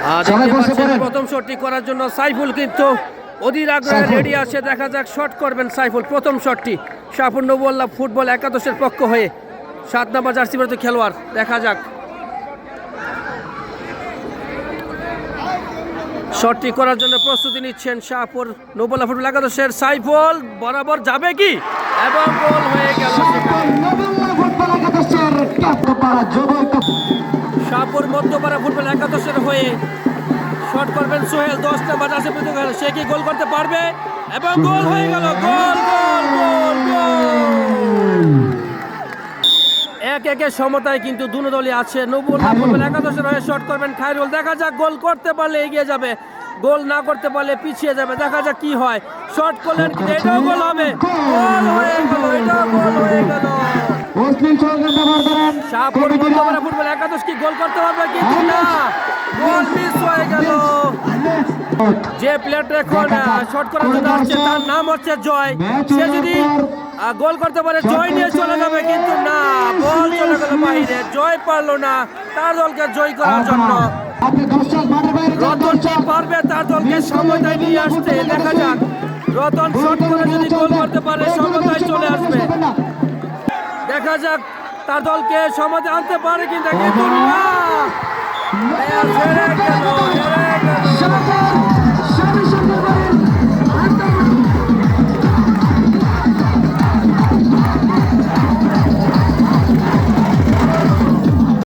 দেখতে পাচ্ছেন প্রথম শটটি করার জন্য সাইফুল কিন্তু অধীর আগ্রহে রেডি আছে। দেখা যাক শট করবেন সাইফুল। প্রথম শটটি শাহপুর নবুল্লাহ ফুটবল একাদশের পক্ষ হয়ে 7 নম্বর জার্সি পরে খেলোয়াড়। দেখা যাক শটটি করার জন্য প্রস্তুতি নিচ্ছেন শাহপুর নবুল্লাহ ফুটবল একাদশের সাইফুল। বরাবর যাবে কি এবং গোল হয়ে গেল। শাহপুর মধ্যপাড়া ফুটবল একাদশের হয়ে শট করবেন সোহেল। 10 নম্বর জার্সি পরে সে কি গোল করতে পারবে এবং গোল হয়ে গেল। গোল গোল গোল গোল। 1-1 সমতায় কিন্তু দুনো দলই আছে। নবুল্লাহ ফুটবল একাদশের হয়ে শট করবেন খায়রুল। দেখা যাক গোল করতে পারলে এগিয়ে যাবে, গোল না করতে পারলে পিছিয়ে যাবে। দেখা যাক কি হয়। শট করলেন কিন্তু এটাও গোল হবে। গোল হয়ে গেল, এটাও গোল হয়ে গেল। শাহপুর মধ্যপাড়া ফুটবল একাদশ কি গোল করতে পারবে কিন্তু না, গোল মিস হয়ে গেল। যে প্লেয়ারটা এখন শট করার জন্য আসছে তার নাম হচ্ছে জয়। সে যদি গোল করতে পারে জয় নিয়ে চলে যাবে কিন্তু না, বল চলে গেল বাইরে। জয় পারলো না তার দলকে জয় করার জন্য। রতন কি পারবে তার দলকে সমতায় নিয়ে আসতে? দেখা যাক রতন শট করে যদি গোল করতে পারে সমতায় চলে আসবে। দেখা যাক তার দলকে সমতায় আনতে পারে কিন্তু না, হেরে গেল।